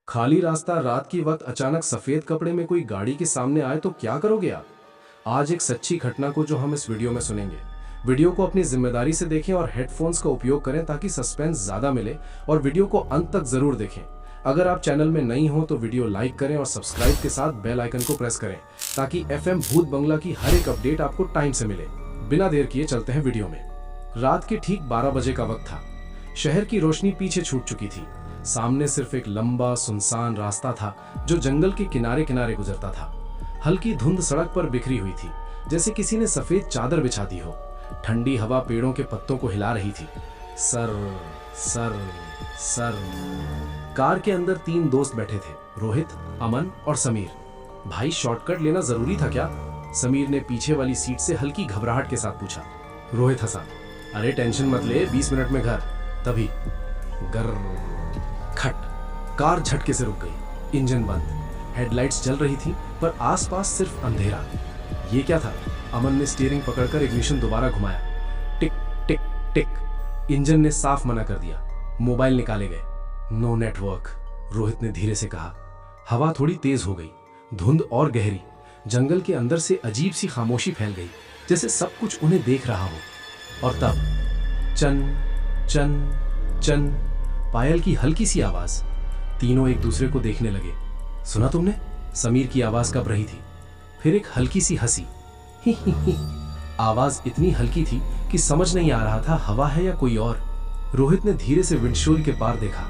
खाली रास्ता, रात की वक्त अचानक सफेद कपड़े में कोई गाड़ी के सामने आए तो क्या करोगे आप? आज एक सच्ची घटना को जो हम इस वीडियो में सुनेंगे। वीडियो को अपनी जिम्मेदारी से देखें और हेडफोन्स का उपयोग करें ताकि सस्पेंस ज्यादा मिले, और वीडियो को अंत तक जरूर देखें। अगर आप चैनल में नई हो तो वीडियो लाइक करें और सब्सक्राइब के साथ बेल आइकन को प्रेस करें ताकि एफएम भूत बंगला की हर एक अपडेट आपको टाइम से मिले। बिना देर किए चलते हैं वीडियो में। रात के ठीक 12 बजे का वक्त था। शहर की रोशनी पीछे छूट चुकी थी। सामने सिर्फ एक लंबा सुनसान रास्ता था जो जंगल के किनारे किनारे गुजरता था। हल्की धुंध सड़क पर बिखरी हुई थी, जैसे किसी ने सफेद चादर बिछा दी हो। ठंडी हवा पेड़ों के पत्तों को हिला रही थी। Sir sir sir. कार के अंदर 3 दोस्त बैठे थे, रोहित, अमन और समीर। भाई, शॉर्टकट लेना जरूरी था क्या? समीर ने पीछे वाली सीट से हल्की घबराहट के साथ पूछा। रोहित हंसा। अरे टेंशन मत ले, 20 मिनट में घर। तभी गर खट, कार झटके से रुक गई। इंजन बंद, हेडलाइट्स जल रही थी पर आसपास सिर्फ अंधेरा। ये क्या था? अमन ने स्टीयरिंग पकड़कर इग्निशन दोबारा घुमाया। टिक टिक टिक। इंजन ने साफ मना कर दिया। मोबाइल निकाले गए। नो नेटवर्क, रोहित ने धीरे से कहा। हवा थोड़ी तेज हो गई, धुंध और गहरी। जंगल के अंदर से अजीब सी खामोशी फैल गई, जैसे सब कुछ उन्हें देख रहा हो। और तब चन चन चन, पायल की हल्की सी आवाज। तीनों एक दूसरे को देखने लगे। सुना तुमने? समीर की आवाज कब रही थी। फिर एक हल्की सी हंसी। ही ही ही। आवाज इतनी हल्की थी कि समझ नहीं आ रहा था हवा है या कोई और। रोहित ने धीरे से विंडशील्ड के पार देखा।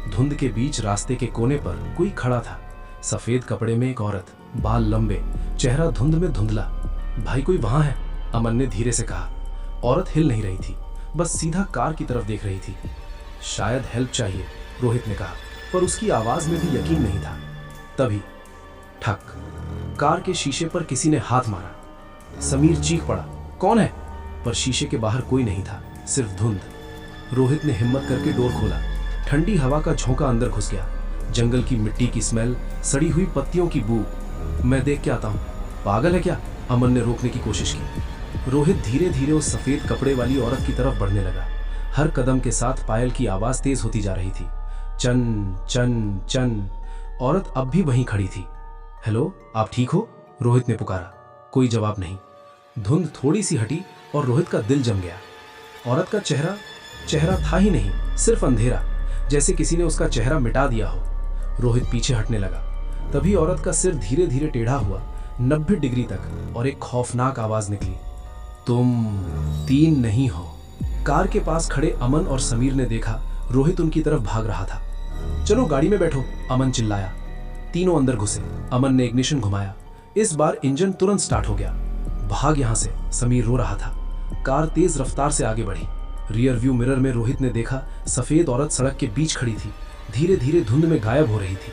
धुंध के बीच रास्ते के कोने पर कोई खड़ा था। सफेद कपड़े में एक औरत, बाल लंबे, चेहरा धुंध में धुंधला। भाई, कोई वहां है, अमन ने धीरे से कहा। औरत हिल नहीं रही थी, बस सीधा कार की तरफ देख रही थी। शायद हेल्प चाहिए, रोहित ने कहा, पर उसकी आवाज में भी यकीन नहीं था। तभी ठक, कार के शीशे पर किसी ने हाथ मारा। समीर चीख पड़ा, कौन है? पर शीशे के बाहर कोई नहीं था, सिर्फ धुंध। रोहित ने हिम्मत करके डोर खोला। ठंडी हवा का झोंका अंदर घुस गया। जंगल की मिट्टी की स्मेल, सड़ी हुई पत्तियों की बू। मैं देख के आता हूँ। पागल है क्या? अमन ने रोकने की कोशिश की। रोहित धीरे धीरे उस सफेद कपड़े वाली औरत की तरफ बढ़ने लगा। हर कदम के साथ पायल की आवाज तेज होती जा रही थी। चन चन चन। औरत अब भी वहीं खड़ी थी। हेलो, आप ठीक हो? रोहित ने पुकारा। कोई जवाब नहीं। धुंध थोड़ी सी हटी और रोहित का दिल जम गया। औरत का चेहरा था ही नहीं, सिर्फ अंधेरा, जैसे किसी ने उसका चेहरा मिटा दिया हो। रोहित पीछे हटने लगा। तभी औरत का सिर धीरे धीरे टेढ़ा हुआ, 90 डिग्री तक, और एक खौफनाक आवाज निकली। तुम 3 नहीं हो। कार के पास खड़े अमन और समीर ने देखा रोहित उनकी तरफ भाग रहा था। चलो गाड़ी में बैठो, अमन चिल्लाया। तीनों अंदर घुसे। अमन ने इग्निशन घुमाया। इस बार इंजन तुरंत स्टार्ट हो गया। भाग यहां से, समीर रो रहा था। कार तेज रफ्तार से आगे बढ़ी। रियर व्यू मिरर में रोहित ने देखा सफेद औरत सड़क के बीच खड़ी थी, धीरे धीरे धुंध में गायब हो रही थी।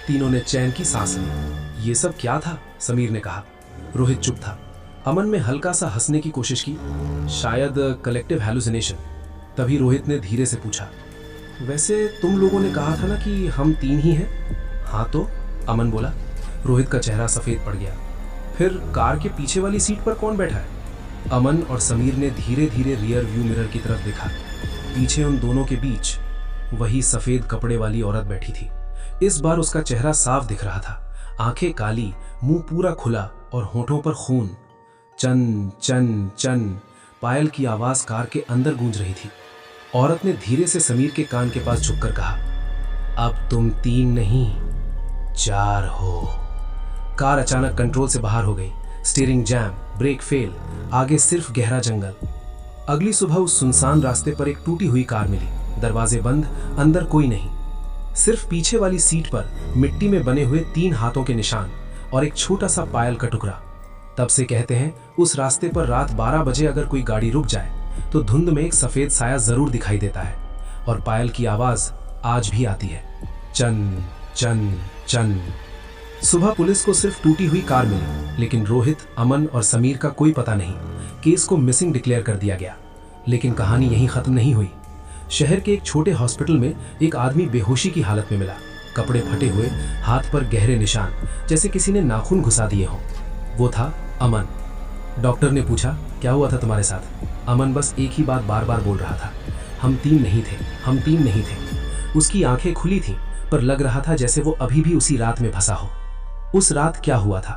तीनों ने चैन की सांस ली। ये सब क्या था? समीर ने कहा। रोहित चुप था। अमन ने हल्का सा हंसने की कोशिश की, शायद कलेक्टिव हैलुसिनेशन। तभी रोहित ने धीरे से पूछा, वैसे तुम लोगों ने कहा था ना कि हम 3 ही हैं? हाँ तो, अमन बोला। रोहित का चेहरा सफेद पड़ गया। फिर कार के पीछे वाली सीट पर कौन बैठा है? अमन और समीर ने धीरे धीरे रियर व्यू मिरर की तरफ देखा। पीछे उन दोनों के बीच वही सफेद कपड़े वाली औरत बैठी थी। इस बार उसका चेहरा साफ दिख रहा था। आंखें काली, मुंह पूरा खुला और होठों पर खून। चन चन चन। पायल की आवाज कार के अंदर गूंज रही थी। औरत ने धीरे से समीर के कान के पास झुककर कहा, अब तुम 3 नहीं 4 हो। कार अचानक कंट्रोल से बाहर हो गई। स्टीयरिंग जैम, ब्रेक फेल, आगे सिर्फ गहरा जंगल। अगली सुबह उस सुनसान रास्ते पर एक टूटी हुई कार मिली। दरवाजे बंद, अंदर कोई नहीं। सिर्फ पीछे वाली सीट पर मिट्टी में बने हुए 3 हाथों के निशान और एक छोटा सा पायल का टुकड़ा। तब से कहते हैं उस रास्ते पर रात 12 बजे अगर कोई गाड़ी रुक जाए तो धुंध में एक सफेद साया जरूर दिखाई देता है, और पायल की आवाज आज भी आती है। चन चन चन। सुबह पुलिस को सिर्फ टूटी हुई कार मिली, लेकिन रोहित, अमन और समीर का कोई पता नहीं। केस को मिसिंग डिक्लेयर कर दिया गया। लेकिन कहानी यहीं खत्म नहीं हुई। शहर के एक छोटे हॉस्पिटल में एक आदमी बेहोशी की हालत में मिला। कपड़े फटे हुए, हाथ पर गहरे निशान, जैसे किसी ने नाखून घुसा दिए हों। वो था अमन। डॉक्टर ने पूछा, क्या हुआ था तुम्हारे साथ? अमन बस एक ही बात बार बार बोल रहा था, हम 3 नहीं थे, हम 3 नहीं थे। उसकी आंखें खुली थीं, पर लग रहा था जैसे वो अभी भी उसी रात में फंसा हो। उस रात क्या हुआ था?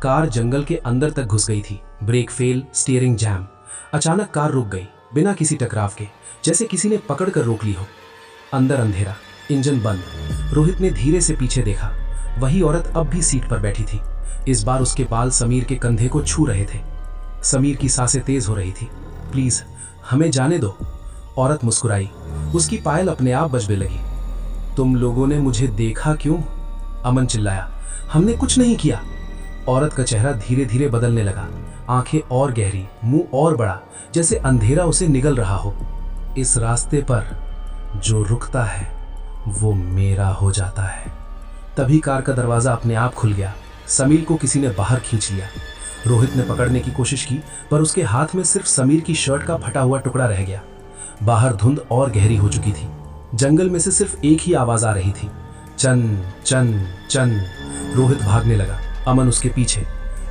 कार जंगल के अंदर तक घुस गई थी। Brake fail, steering jam. अचानक कार रुक गई बिना किसी टकराव के, जैसे किसी ने पकड़ कर रोक ली हो। अंदर अंधेरा, इंजन बंद। रोहित ने धीरे से पीछे देखा। वही औरत अब भी सीट पर बैठी थी। इस बार उसके बाल समीर के कंधे को छू रहे थे। समीर की सांसें तेज हो रही थी। प्लीज हमें जाने दो। औरत मुस्कुराई। उसकी पायल अपने आप बजने लगी। तुम लोगों ने मुझे देखा क्यों? अमन चिल्लाया। हमने कुछ नहीं किया। औरत का चेहरा धीरे धीरे बदलने लगा। आंखें और गहरी, मुंह और बड़ा, जैसे अंधेरा उसे निगल रहा हो। इस रास्ते पर जो रुकता है वो मेरा हो जाता है। तभी कार का दरवाजा अपने आप खुल गया। समीर को किसी ने बाहर खींच लिया। रोहित ने पकड़ने की कोशिश की, पर उसके हाथ में सिर्फ समीर की शर्ट का फटा हुआ टुकड़ा रह गया। बाहर धुंध और गहरी हो चुकी थी। जंगल में से सिर्फ एक ही आवाज आ रही थी, चन चन चन। रोहित भागने लगा, अमन उसके पीछे,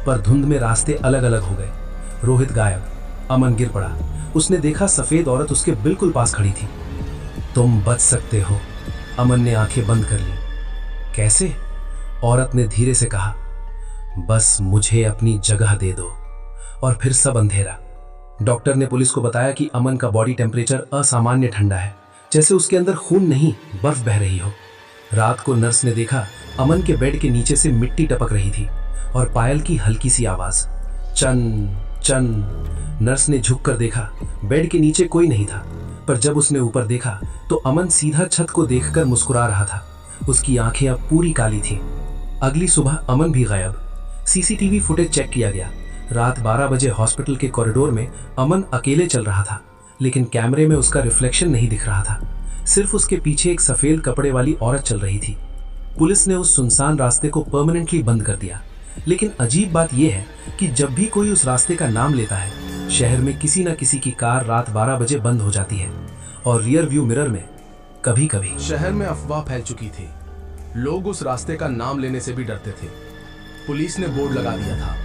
पर धुंध में रास्ते अलग अलग हो गए। रोहित गायब, अमन गिर पड़ा। उसने देखा सफेद औरत उसके बिल्कुल पास खड़ी थी। तुम बच सकते हो। अमन ने आंखें बंद कर ली। कैसे? औरत ने धीरे से कहा, बस मुझे अपनी जगह दे दो। और फिर सब अंधेरा। डॉक्टर ने पुलिस को बताया कि अमन का बॉडी टेम्परेचर असामान्य ठंडा है, जैसे उसके अंदर खून नहीं, बर्फ बह रही हो। रात को नर्स ने देखा अमन के बेड के नीचे से मिट्टी टपक रही थी और पायल की हल्की सी आवाज, चन चन। नर्स ने झुक कर देखा, बेड के नीचे कोई नहीं था, पर जब उसने ऊपर देखा तो अमन सीधा छत को देखकर मुस्कुरा रहा था। उसकी आंखें अब पूरी काली थीं। अगली सुबह अमन भी गायब। सीसीटीवी फुटेज चेक किया गया। रात 12 बजे हॉस्पिटल के कॉरिडोर में अमन अकेले चल रहा था, लेकिन कैमरे में उसका रिफ्लेक्शन नहीं दिख रहा था। सिर्फ उसके पीछे एक सफेद कपड़े वाली औरत चल रही थी। पुलिस ने उस सुनसान रास्ते को परमानेंटली बंद कर दिया। लेकिन अजीब बात यह है कि जब भी कोई उस रास्ते का नाम लेता है, शहर में किसी न किसी की कार रात 12 बजे बंद हो जाती है। और रियर व्यू मिरर में कभी कभी शहर में अफवाह फैल चुकी थी। लोग उस रास्ते का नाम लेने से भी डरते थे। पुलिस ने बोर्ड लगा दिया था,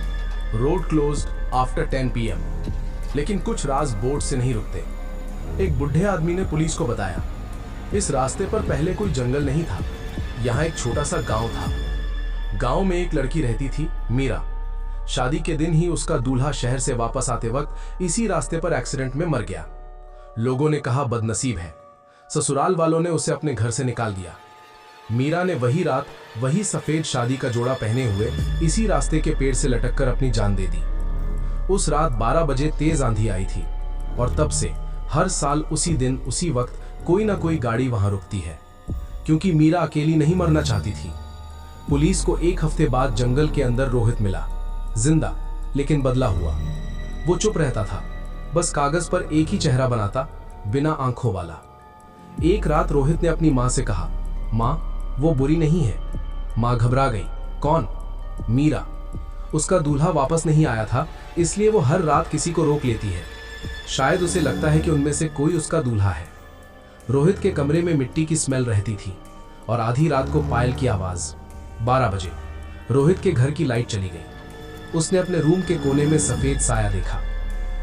रोड क्लोज्ड आफ्टर 10 PM। लेकिन कुछ राज बोर्ड से नहीं रुकते। एक बुढ़े आदमी ने पुलिस को बताया, इस रास्ते पर पहले कोई जंगल नहीं था, यहाँ एक छोटा सा गांव था। गांव में एक लड़की रहती थी, मीरा। शादी के दिन ही उसका दूल्हा शहर से वापस आते वक्त इसी रास्ते पर एक्सीडेंट में मर गया। लोगों ने कहा बदनसीब है। ससुराल वालों ने उसे अपने घर से निकाल दिया। मीरा ने वही रात वही सफेद शादी का जोड़ा पहने हुए इसी रास्ते के पेड़ से लटककर अपनी जान दे दी। उस रात 12 बजे तेज आंधी आई थी और तब से हर साल उसी दिन उसी वक्त कोई ना कोई गाड़ी वहां रुकती है, क्योंकि मीरा अकेली नहीं मरना चाहती थी। पुलिस को 1 हफ्ते बाद जंगल के अंदर रोहित मिला, जिंदा लेकिन बदला हुआ। वो चुप रहता था, बस कागज पर एक ही चेहरा बनाता, बिना आंखों वाला। एक रात रोहित ने अपनी मां से कहा, मां वो बुरी नहीं है। मां घबरा गई। कौन? मीरा। उसका दूल्हा वापस नहीं आया था, इसलिए वो हर रात किसी को रोक लेती है। शायद उसे लगता है कि उनमें से कोई उसका दूल्हा है। रोहित के कमरे में मिट्टी की स्मेल रहती थी और आधी रात को पायल की आवाज। 12 बजे रोहित के घर की लाइट चली गई। उसने अपने रूम के कोने में सफेद साया देखा।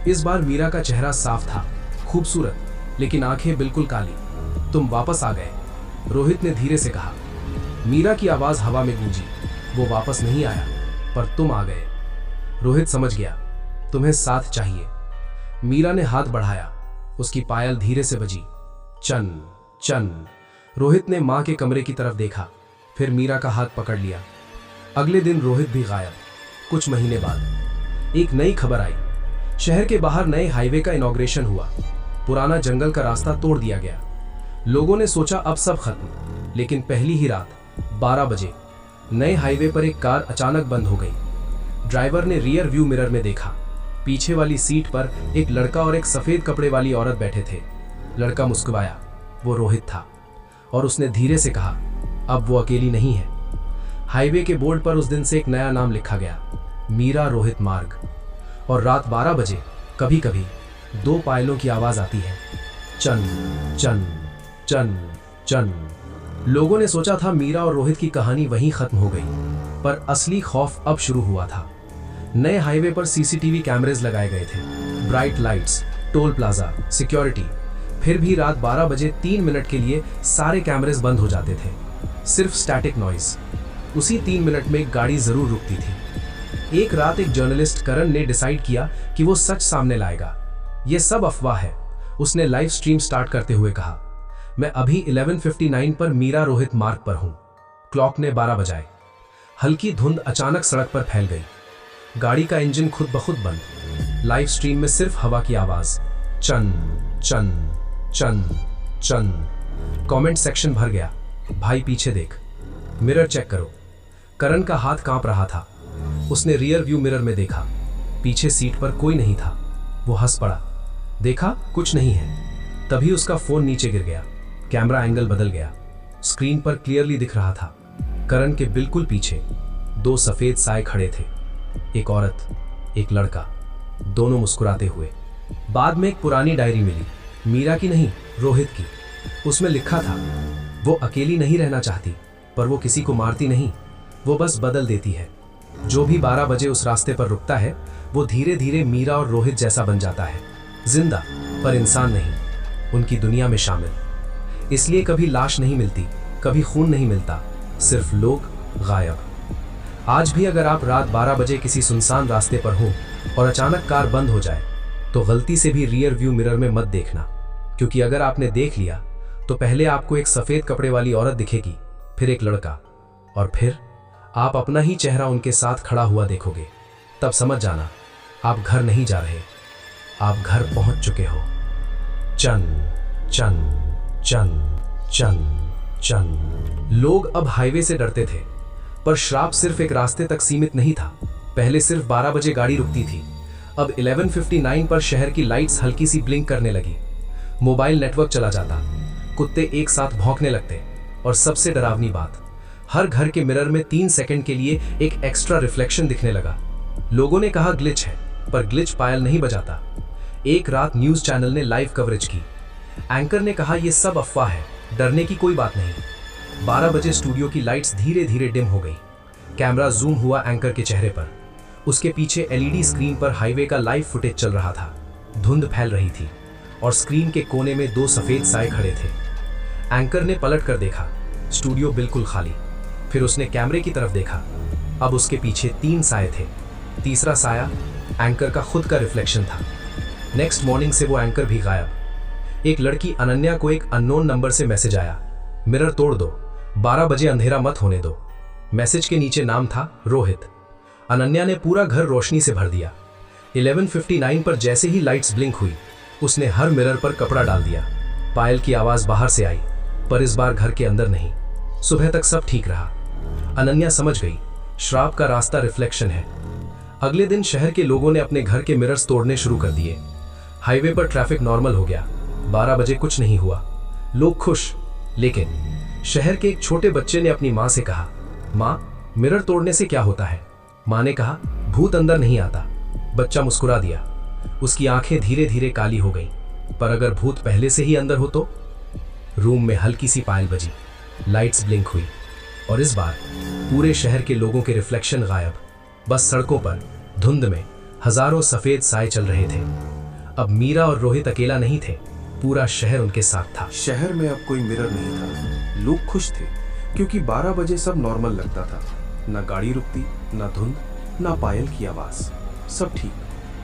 इस बार मीरा का चेहरा साफ था, खूबसूरत, लेकिन आंखें बिल्कुल काली। तुम वापस आ गए, रोहित ने धीरे से कहा। मीरा की आवाज हवा में गूंजी। वो वापस नहीं आया, पर तुम आ गए। रोहित समझ गया, तुम्हें साथ चाहिए। मीरा ने हाथ बढ़ाया, उसकी पायल धीरे से बजी। चन चन। रोहित ने मां के कमरे की तरफ देखा, फिर मीरा का हाथ पकड़ लिया। अगले दिन रोहित भी गायब। कुछ महीने बाद एक नई खबर आई। शहर के बाहर नए हाईवे का इनॉग्रेशन हुआ। पुराना जंगल का रास्ता तोड़ दिया गया। लोगों ने सोचा अब सब खत्म, लेकिन पहली ही रात 12 बजे नए हाईवे पर एक कार अचानक बंद हो गई। ड्राइवर ने रियर व्यू मिरर में देखा, पीछे वाली सीट पर एक लड़का और एक सफेद कपड़े वाली औरत बैठे थे। लड़का मुस्कुराया, वो रोहित था, और उसने धीरे से कहा, अब वो अकेली नहीं है। हाईवे के बोर्ड पर उस दिन से एक नया नाम लिखा गया, मीरा रोहित मार्ग। और रात 12 बजे कभी कभी 2 पायलों की आवाज आती है, चन चन चन चन। लोगों ने सोचा था मीरा और रोहित की कहानी वहीं खत्म हो गई, पर असली खौफ अब शुरू हुआ था। नए हाईवे पर सीसीटीवी कैमरेज लगाए गए थे, bright lights, toll plaza, security. फिर भी रात 12 बजे 3 मिनट के लिए सारे कैमरेज बंद हो जाते थे। सिर्फ स्टैटिक नॉइज। उसी 3 मिनट में गाड़ी जरूर रुकती थी। एक रात एक जर्नलिस्ट करण ने डिसाइड किया कि वो सच सामने लाएगा। ये सब अफवाह है, उसने लाइव स्ट्रीम स्टार्ट करते हुए कहा। मैं अभी 11:59 पर मीरा रोहित मार्ग पर हूं। क्लॉक ने 12 बजाए। हल्की धुंध अचानक सड़क पर फैल गई। गाड़ी का इंजन खुद ब खुद बंद। लाइव स्ट्रीम में सिर्फ हवा की आवाज, चन चन चन चन। कमेंट सेक्शन भर गया, भाई पीछे देख, मिरर चेक करो। करण का हाथ कांप रहा था। उसने रियर व्यू मिरर में देखा, पीछे सीट पर कोई नहीं था। वो हंस पड़ा, देखा कुछ नहीं है। तभी उसका फोन नीचे गिर गया। कैमरा एंगल बदल गया। स्क्रीन पर क्लियरली दिख रहा था, करण के बिल्कुल पीछे 2 सफेद साए खड़े थे। एक औरत, एक लड़का, दोनों मुस्कुराते हुए। बाद में एक पुरानी डायरी मिली, मीरा की नहीं, रोहित की। उसमें लिखा था, वो अकेली नहीं रहना चाहती, पर वो किसी को मारती नहीं, वो बस बदल देती है। जो भी 12 बजे उस रास्ते पर रुकता है, वो धीरे धीरे मीरा और रोहित जैसा बन जाता है। जिंदा, पर इंसान नहीं, उनकी दुनिया में शामिल। इसलिए कभी लाश नहीं मिलती, कभी खून नहीं मिलता, सिर्फ लोग गायब। आज भी अगर आप रात 12 बजे किसी सुनसान रास्ते पर हो और अचानक कार बंद हो जाए, तो गलती से भी रियर व्यू मिरर में मत देखना, क्योंकि अगर आपने देख लिया तो पहले आपको एक सफेद कपड़े वाली औरत दिखेगी, फिर एक लड़का, और फिर आप अपना ही चेहरा उनके साथ खड़ा हुआ देखोगे। तब समझ जाना, आप घर नहीं जा रहे, आप घर पहुंच चुके हो। चन चन चन चन चन। लोग अब हाईवे से डरते थे, पर श्राप सिर्फ एक रास्ते तक सीमित नहीं था। पहले सिर्फ 12 बजे गाड़ी रुकती थी, अब 11:59 पर शहर की लाइट्स हल्की सी ब्लिंक करने लगी। मोबाइल नेटवर्क चला जाता, कुत्ते एक साथ भौंकने लगते, और सबसे डरावनी बात, हर घर के मिरर में 3 सेकंड के लिए एक एक्स्ट्रा रिफ्लेक्शन दिखने लगा। लोगों ने कहा ग्लिच है, पर ग्लिच पायल नहीं बजाता। एक रात न्यूज चैनल ने लाइव कवरेज की। एंकर ने कहा यह सब अफवाह है, डरने की कोई बात नहीं। 12 बजे स्टूडियो की लाइट्स धीरे धीरे डिम हो गई। कैमरा जूम हुआ एंकर के चेहरे पर। उसके पीछे एलईडी स्क्रीन पर हाईवे का लाइव फुटेज चल रहा था। धुंध फैल रही थी और स्क्रीन के कोने में 2 सफेद साए खड़े थे। एंकर ने पलट कर देखा, स्टूडियो बिल्कुल खाली। फिर उसने कैमरे की तरफ देखा, अब उसके पीछे 3 साए थे। तीसरा साया एंकर का खुद का रिफ्लेक्शन था। नेक्स्ट मॉर्निंग से वो एंकर भी गायब। एक लड़की अनन्या को एक अननोन नंबर से मैसेज आया, मिरर तोड़ दो, 12 बजे अंधेरा मत होने दो। मैसेज के नीचे नाम था रोहित। अनन्या ने पूरा घर रोशनी से भर दिया। 11:59 पर जैसे ही लाइट्स ब्लिंक हुई, उसने हर मिरर पर कपड़ा डाल दिया। पायल की आवाज बाहर से आई, पर इस बार घर के अंदर नहीं। सुबह तक सब ठीक रहा। अनन्या समझ गई, श्राप का रास्ता रिफ्लेक्शन है। अगले दिन शहर के लोगों ने अपने घर के मिरर्स तोड़ने शुरू कर दिए। हाईवे पर ट्रैफिक नॉर्मल हो गया। 12 बजे कुछ नहीं हुआ, लोग खुश। लेकिन शहर के एक छोटे बच्चे ने अपनी माँ से कहा, माँ मिरर तोड़ने से क्या होता है? माँ ने कहा, भूत अंदर नहीं आता। बच्चा मुस्कुरा दिया। उसकी आंखें धीरे धीरे काली हो गईं। पर अगर भूत पहले से ही अंदर हो तो? रूम में हल्की सी पायल बजी, लाइट्स ब्लिंक हुई, और इस बार पूरे शहर के लोगों के रिफ्लेक्शन गायब। बस सड़कों पर धुंध में हजारों सफेद साए चल रहे थे। अब मीरा और रोहित अकेला नहीं थे, पूरा शहर उनके साथ था। शहर में अब कोई मिरर नहीं था। लोग खुश थे, क्योंकि 12 बजे सब नॉर्मल लगता था। ना गाड़ी रुकती, ना धुंध, ना पायल की आवाज। सब ठीक,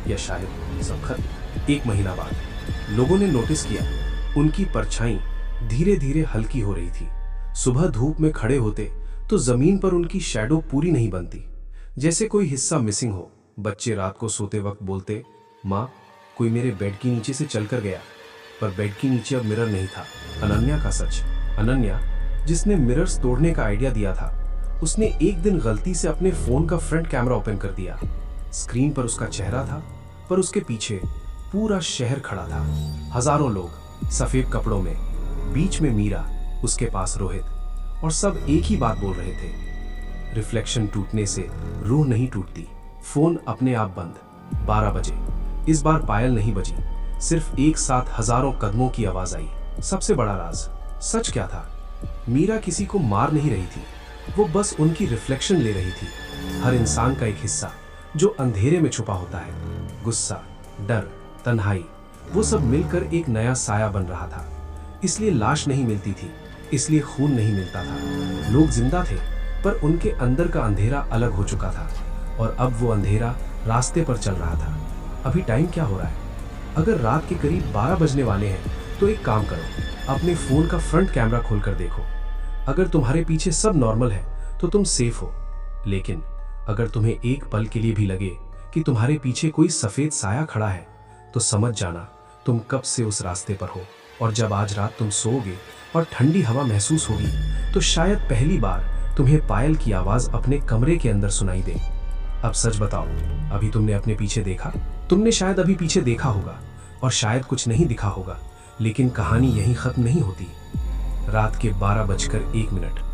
या शायद सब खत्म। 1 महीना बाद लोगों ने नोटिस किया, उनकी परछाई धीरे धीरे हल्की हो रही थी। सुबह धूप में खड़े होते तो जमीन पर उनकी शैडो पूरी नहीं बनती, जैसे कोई हिस्सा मिसिंग हो। बच्चे रात को सोते वक्त बोलते, माँ कोई मेरे बेड के नीचे से चलकर गया। पर बेड के नीचे अब मिरर नहीं था। अनन्या का सच। अनन्या, जिसने मिरर्स तोड़ने का आइडिया दिया था, उसने एक दिन गलती से अपने फोन का फ्रंट कैमरा ओपन कर दिया। स्क्रीन पर उसका चेहरा था, पर उसके पीछे पूरा शहर खड़ा था। हजारों लोग सफेद कपड़ों में, बीच में मीरा, उसके पास रोहित, और सब एक ही बात बोल रहे थे, रिफ्लेक्शन टूटने से रूह नहीं टूटती। फोन अपने आप बंद। 12 बजे इस बार पायल नहीं बजी, सिर्फ एक साथ हजारों कदमों की आवाज आई। सबसे बड़ा राज, सच क्या था? मीरा किसी को मार नहीं रही थी, वो बस उनकी रिफ्लेक्शन ले रही थी। हर इंसान का एक हिस्सा जो अंधेरे में छुपा होता है, गुस्सा, डर, तन्हाई, वो सब मिलकर एक नया साया बन रहा था। इसलिए लाश नहीं मिलती थी, इसलिए खून नहीं मिलता था। लोग जिंदा थे, पर उनके अंदर का अंधेरा अलग हो चुका था, और अब वो अंधेरा रास्ते पर चल रहा था। अभी टाइम क्या हो रहा है? अगर रात के करीब 12 बजने वाले हैं तो एक काम करो, अपने फोन का फ्रंट कैमरा खोलकर देखो। अगर तुम्हारे पीछे सब नॉर्मल है तो तुम सेफ हो, लेकिन अगर तुम्हें एक पल के लिए भी लगे कि तुम्हारे पीछे कोई सफेद साया खड़ा है, तो समझ जाना तुम कब से उस रास्ते पर हो। और जब आज रात तुम सोओगे और ठंडी हवा महसूस होगी, तो शायद पहली बार तुम्हें पायल की आवाज अपने कमरे के अंदर सुनाई दे। अब सच बताओ, अभी तुमने अपने पीछे देखा? तुमने शायद अभी पीछे देखा होगा और शायद कुछ नहीं दिखा होगा, लेकिन कहानी यहीं खत्म नहीं होती। रात के 12:01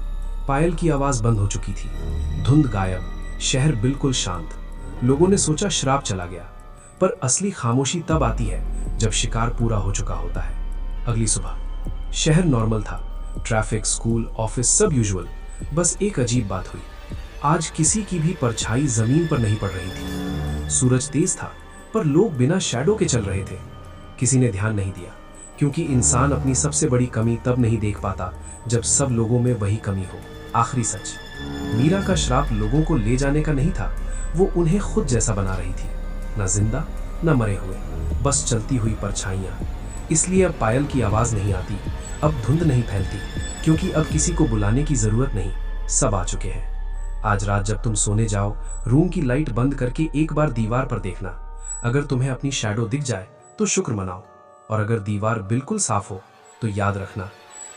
पायल की आवाज बंद हो चुकी थी। धुंध गायब, शहर बिल्कुल शांत। लोगों ने सोचा श्राप चला गया, पर असली खामोशी तब आती है जब शिकार पूरा हो चुका होता है। अगली सुबह शहर नॉर्मल था, ट्रैफिक, स्कूल, ऑफिस सब यूजुअल। बस एक अजीब बात हुई, आज किसी की भी परछाई जमीन पर नहीं पड़ रही थी। सूरज तेज था, पर लोग बिना शैडो के चल रहे थे। किसी ने ध्यान नहीं दिया, क्योंकि इंसान अपनी सबसे बड़ी कमी तब नहीं देख पाता जब सब लोगों में वही कमी हो। आखिरी सच, मीरा का श्राप लोगों को ले जाने का नहीं था, वो उन्हें खुद जैसा बना रही थी, न जिंदा न मरे हुए, बस चलती हुई परछाइयां। इसलिए अब पायल की आवाज नहीं आती, अब धुंध नहीं फैलती, क्योंकि अब किसी को बुलाने की जरूरत नहीं, सब आ चुके हैं। आज रात जब तुम सोने जाओ, रूम की लाइट बंद करके एक बार दीवार पर देखना। अगर तुम्हें अपनी शैडो दिख जाए तो शुक्र मनाओ, और अगर दीवार बिल्कुल साफ हो तो याद रखना,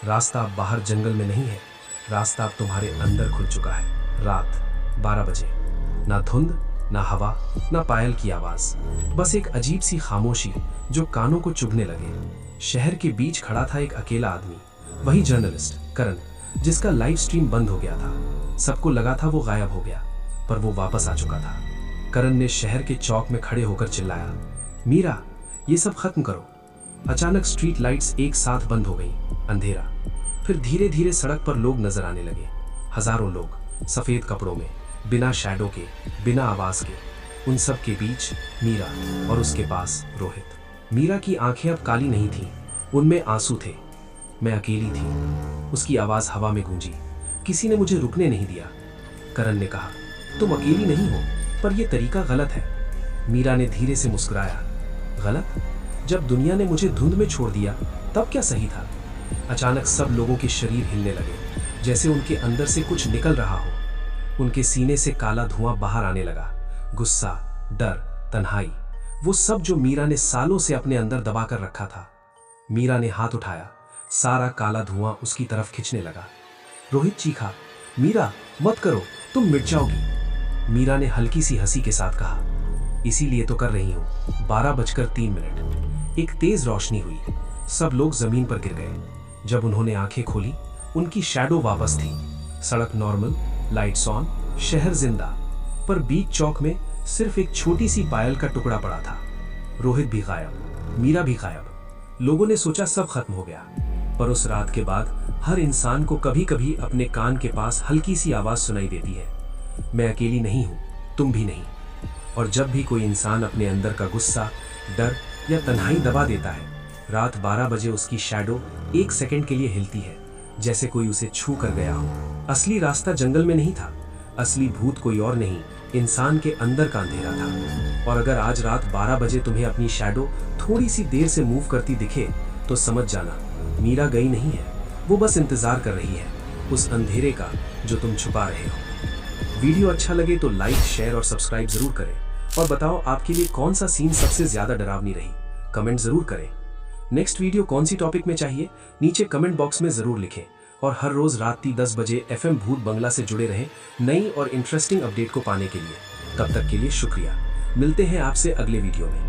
रास्ता अब बाहर जंगल में नहीं है, रास्ता अब तुम्हारे अंदर खुल चुका है। रात 12 बजे, ना धुंध, ना हवा, ना पायल की आवाज, बस एक अजीब सी खामोशी जो कानों को चुभने लगे। शहर के बीच खड़ा था एक अकेला आदमी, वही जर्नलिस्ट करण, जिसका लाइव स्ट्रीम बंद हो गया था। सबको लगा था वो गायब हो गया, पर वो वापस आ चुका था। करण ने शहर के चौक में खड़े होकर चिल्लाया, मीरा, ये सब खत्म करो। अचानक स्ट्रीट लाइट्स एक साथ बंद हो गई, अंधेरा। फिर धीरे धीरे सड़क पर लोग नजर आने लगे, हजारों लोग, सफेद कपड़ों में, बिना शैडो के, बिना आवाज के। उन सब के बीच मीरा, और उसके पास रोहित। मीरा की आंखें अब काली नहीं थीं, उनमें आंसू थे। मैं अकेली थी, उसकी आवाज हवा में गूंजी। किसी ने मुझे रुकने नहीं दिया। करण ने कहा, तुम अकेली नहीं हो, पर यह तरीका गलत है। मीरा ने धीरे से मुस्कुराया, गलत? जब दुनिया ने मुझे धुंध में छोड़ दिया तब क्या सही था? अचानक सब लोगों के शरीर हिलने लगे, जैसे उनके अंदर से कुछ निकल रहा हो। उनके सीने से काला धुआं बाहर आने लगा, गुस्सा, डर, तन्हाई, वो सब जो मीरा ने सालों से अपने अंदर दबा कर रखा था। मीरा ने हाथ उठाया, सारा काला धुआं उसकी तरफ खिंचने लगा। रोहित चीखा, मीरा मत करो, तुम मिट जाओगी। मीरा ने हल्की सी हंसी के साथ कहा, इसीलिए तो कर रही हूं। 12:03 एक तेज रोशनी हुई, सब लोग जमीन पर गिर गए। जब उन्होंने आंखें खोली, उनकी शैडो वापस थी। सड़क नॉर्मल, लाइट्स ऑन, शहर जिंदा, पर बीच चौक में सिर्फ एक छोटी सी पायल का टुकड़ा पड़ा था। रोहित भी गायब, मीरा भी गायब। लोगों ने सोचा सब खत्म हो गया, पर उस रात के बाद हर इंसान को कभी कभी अपने कान के पास हल्की सी आवाज सुनाई देती है, मैं अकेली नहीं हूं, तुम भी नहीं। और जब भी कोई इंसान अपने अंदर का गुस्सा, डर या तन्हाई दबा देता है, रात 12 बजे उसकी शैडो 1 सेकंड के लिए हिलती है, जैसे कोई उसे छू कर गया हो। असली रास्ता जंगल में नहीं था, असली भूत कोई और नहीं, इंसान के अंदर का अंधेरा था। और अगर आज रात 12 बजे तुम्हें अपनी शैडो थोड़ी सी देर से मूव करती दिखे, तो समझ जाना मीरा गई नहीं है, वो बस इंतजार कर रही है उस अंधेरे का जो तुम छुपा रहे हो। वीडियो अच्छा लगे तो लाइक, शेयर और सब्सक्राइब जरूर करें, और बताओ आपके लिए कौन सा सीन सबसे ज्यादा डरावनी रही, कमेंट जरूर करें। नेक्स्ट वीडियो कौन सी टॉपिक में चाहिए, नीचे कमेंट बॉक्स में जरूर लिखें। और हर रोज रात 10 बजे FM भूत बंगला से जुड़े रहें नई और इंटरेस्टिंग अपडेट को पाने के लिए। तब तक के लिए शुक्रिया, मिलते हैं आपसे अगले वीडियो में।